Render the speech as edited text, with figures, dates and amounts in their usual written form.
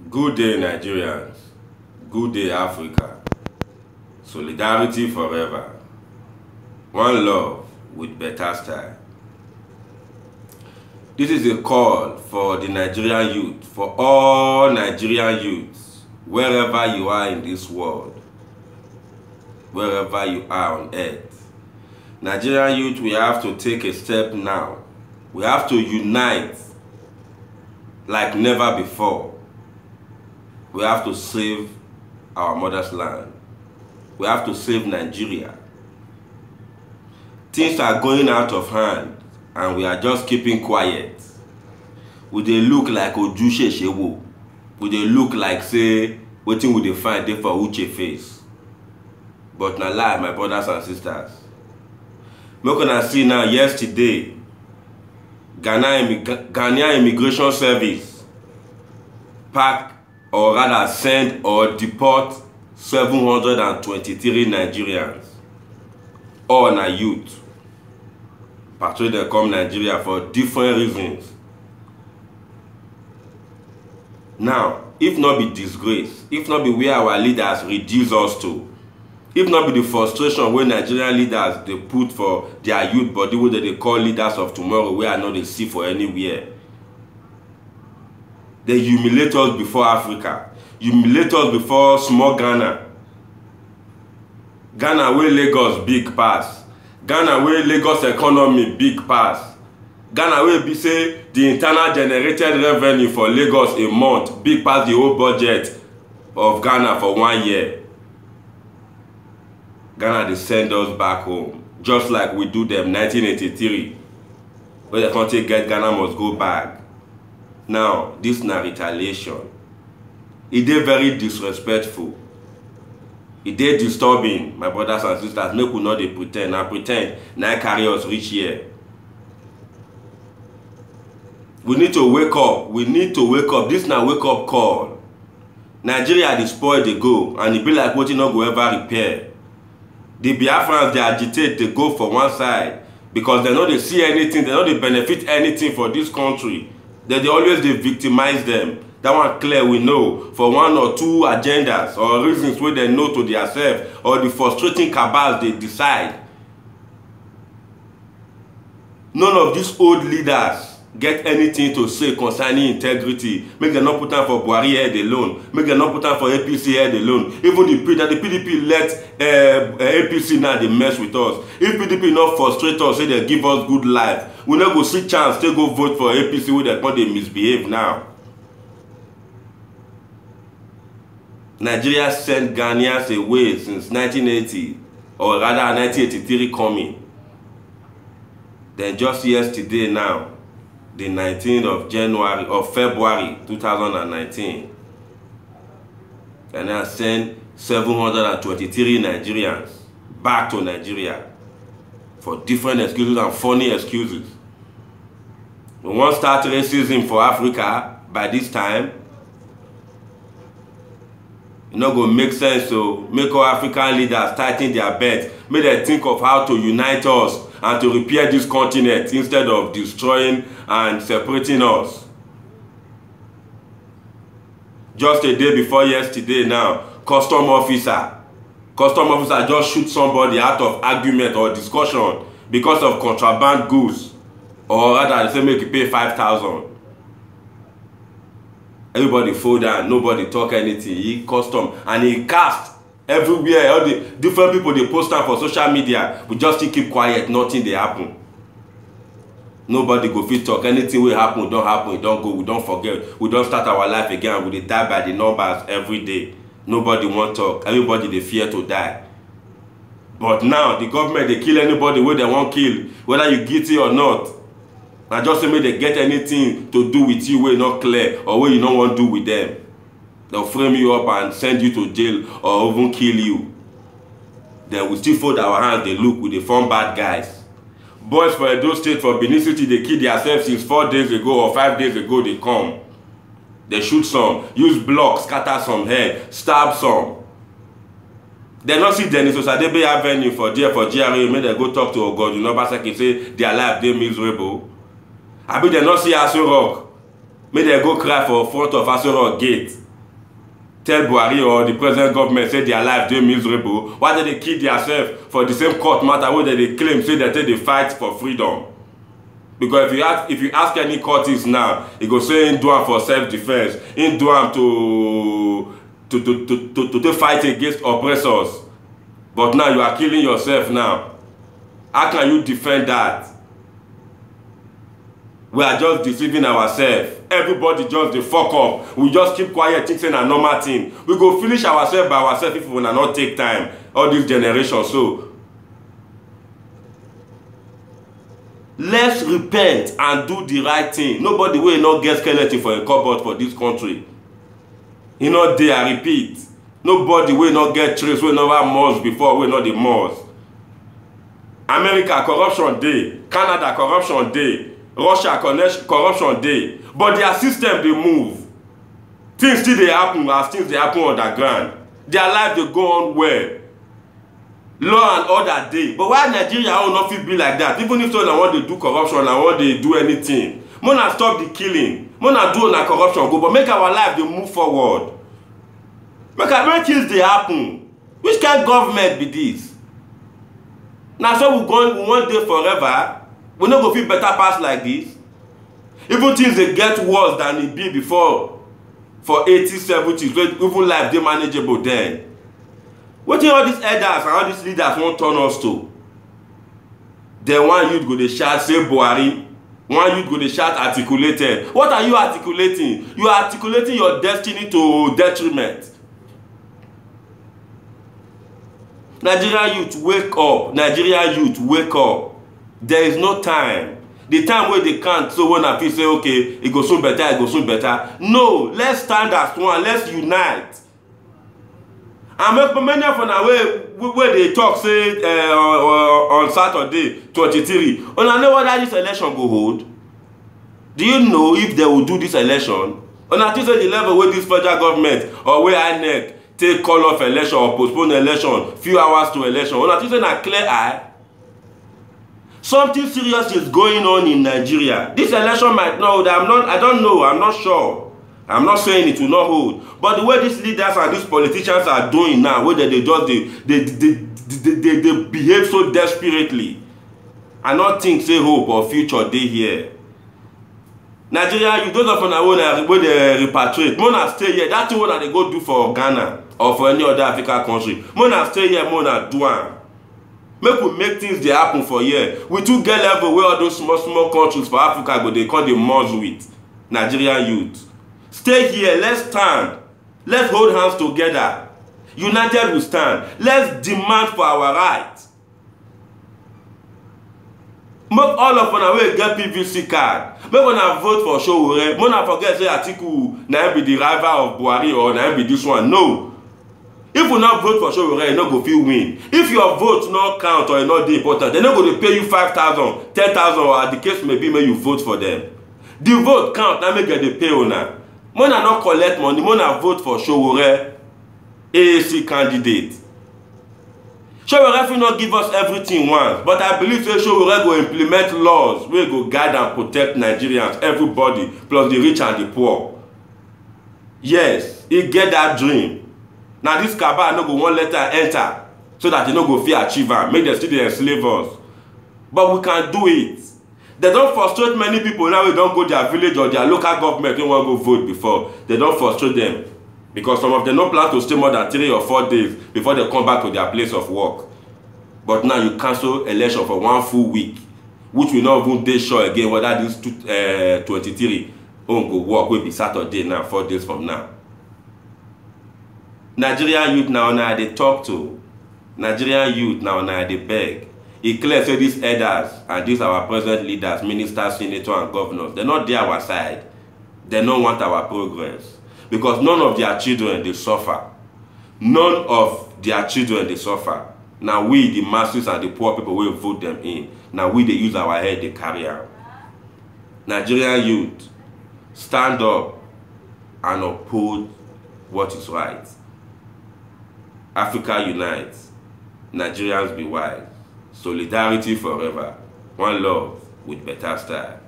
Good day, Nigerians. Good day, Africa. Solidarity forever. One love with better style. This is a call for the Nigerian youth, for all Nigerian youths, wherever you are in this world, wherever you are on earth. Nigerian youth, we have to take a step now. We have to unite like never before. We have to save our mother's land. We have to save Nigeria. Things are going out of hand and we are just keeping quiet. We dey look like Ojuse Shewo. We dey look like say wetin we dey find dey for Uche face. But na lie, my brothers and sisters. Make una see now, yesterday, Ghanaian Immigration Service packed or rather send or deport 723 Nigerians. All na youth. Patrol dem come Nigeria for different reasons. Now, if not be disgrace, if not be where our leaders reduce us to, if not be the frustration wey Nigerian leaders dey put for their youth body wey they call leaders of tomorrow, wey I no dey see for anywhere. They humiliate us before Africa, humiliate us before small Ghana. Ghana wey Lagos big pass, Ghana wey Lagos economy big pass, Ghana wey be say the internal generated revenue for Lagos a month big pass the whole budget of Ghana for 1 year. Ghana dey send us back home, just like we do them 1983, where the country get Ghana must go back. Now, this na retaliation. It dey very disrespectful. It dey disturbing, my brothers and sisters. Make we not dey pretend. Na pretend na carry us reach here. We need to wake up. We need to wake up. This na wake up call. Nigeria dey spoil dey go, and it be like wetin no go ever repair. The Biafrans dey agitate, they go for one side because they no dey see anything, they no dey benefit anything for this country. They always dey victimize them. That one clear, we know, for one or two agendas or reasons wey they know to themselves, or the frustrating cabals they decide. None of these old leaders get anything to say concerning integrity. Make them not put down for Buhari head alone. Make them not put down for APC head alone. Even the PDP let APC now they mess with us. If PDP not frustrate us, say they give us good life, we not go see chance to go vote for APC where they can't misbehave now. Nigeria sent Ghanaians away since 1980, or rather 1983 coming. Then just yesterday now, the 19th of January or February 2019, and I sent 723 Nigerians back to Nigeria for different excuses and funny excuses. We want to start racism for Africa by this time. It not going to make sense to make all African leaders tighten their belt. Make them think of how to unite us and to repair this continent instead of destroying and separating us. Just a day before yesterday now, custom officer just shoot somebody out of argument or discussion because of contraband goods, or rather they say make you pay 5,000. Everybody fall down, nobody talk anything. He custom and he cast everywhere. All the different people they post on for social media. We just still keep quiet, nothing they happen. Nobody go fit talk. Anything will happen, it don't happen, it don't go, we don't forget. We don't start our life again. We die by the numbers every day. Nobody want talk. Everybody they fear to die. But now the government they kill anybody where they want kill, whether you guilty or not. And just say make they get anything to do with you where not clear or where you don't want to do with them. They'll frame you up and send you to jail or even kill you. Then we still fold our hands, they look with the form bad guys. Boys for Edo State, for Benin City, they kill themselves since 4 days ago or 5 days ago they come. They shoot some, use blocks, scatter some head, stab some. They not see Dennis Osadebe Avenue for there for GRA, make they go talk to Ogodu Obaseki say their life they miserable. I bet they not see Aso Rock. May they go cry for front of Aso Rock gate. tell Buhari or the present government say their life dey miserable, why they kill themselves for the same court matter wey they claim say that they fight for freedom? Because if you ask any courtist now, he go say him do am for self-defense, him do am to fight against oppressors. But now you are killing yourself now. How can you defend that? We are just deceiving ourselves. Everybody just dey fuck up. We just keep quiet, think say na normal thing. We go finish ourselves by ourselves if we will not take time. All this generation. So let's repent and do the right thing. Nobody will not get skeleton for a cupboard for this country. You know, they I repeat. Nobody will not get trace, will never Moors before, will not the Moors. America corruption day, Canada corruption day, Russia corruption day. But their system they move. Things still they happen as things they happen underground. Their life they go on well. Law and order day. But why Nigeria will not feel be like that? Even if someone want to do corruption and want to do anything. Mona stop the killing. Mona do na corruption go, but make our life they move forward. Make things they happen. Which kind of government be this? Now so we one day forever. We not go feel better pass like this. Even things they get worse than it be before for 80s, 70s, even life they manageable then. What do all these elders and all these leaders want turn us to? Then one youth go they shout, say Buhari. One youth go they shout articulated. What are you articulating? You are articulating your destiny to detriment. Nigerian youth, wake up. Nigerian youth, wake up. There is no time. The time where they can't, so when I feel say, okay, it goes soon better, it goes soon better. No, let's stand as one, let's unite. And many of them where they talk, say, on Saturday, 23, and I know whether this election go hold. Do you know if they will do this election? And I think say the level where this federal government or where INEC take call off election or postpone election, few hours to election. And I think say na clear eye. Something serious is going on in Nigeria. This election might not hold. I don't know. I'm not sure. I'm not saying it will not hold. But the way these leaders and these politicians are doing now, where they behave so desperately, I not think say hope or future day here. Nigeria, you those of them where they repatriate, Mona stay here. That's what they go do for Ghana or for any other African country. Mona stay here, Mona do am. Make things they happen for here. We too get level where all those small countries for Africa but they call the Moors with Nigerian youth. Stay here, let's stand. Let's hold hands together. United we stand. Let's demand for our rights. Make all of us wey get PVC card. Make una vote for Sowore. Make una forget say Atiku na be the rival of Buhari or na be this one. No. If you not vote for Sowore, you no go fit win. If your vote not count or not important, they no go to pay you 5,000, 10,000, or the case may be when you vote for them. The vote count, now make the pay una. When I not collect money, when I vote for Sowore, AAC candidate. Sowore will not give us everything once, but I believe that Sowore will implement laws where go guide and protect Nigerians, everybody, plus the rich and the poor. Yes, he get that dream. Now this cabal no go one letter enter so that they no go fear achieve am, make them still dey enslave us. But we can do it. They don't frustrate many people now. We don't go their village or their local government. They want to go vote before. They don't frustrate them because some of them don't plan to stay more than 3 or 4 days before they come back to their place of work. But now you cancel election for 1 full week, which we not even dey sure again whether this 23 won't go work will be Saturday now, 4 days from now. Nigerian youth now they talk to. Nigerian youth now they beg. It clear say these elders and these our present leaders, ministers, senators, and governors, they're not there our side. They don't want our progress. Because none of their children they suffer. None of their children they suffer. Now we, the masses and the poor people, will vote them in. Now we they use our head, they carry out. Nigerian youth, stand up and uphold what is right. Africa unites. Nigerians be wise. Solidarity forever. One love with better style.